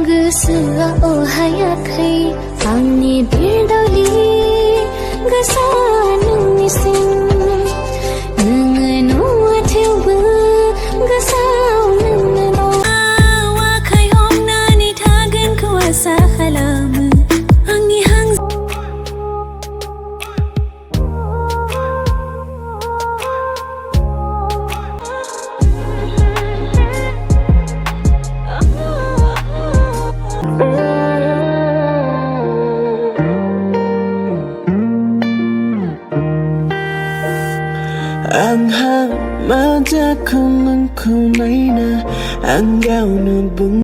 गोसोआ अहायाखै आंनि बिरदावलि गोसोआ नोंनिसिम नोङो नङा थेवबो गोसोआव नोंनो दं आखाइ हमनानै थागोनखौ आसा खालामो आंनि Angha mata kau mengkau naina Anggau nubung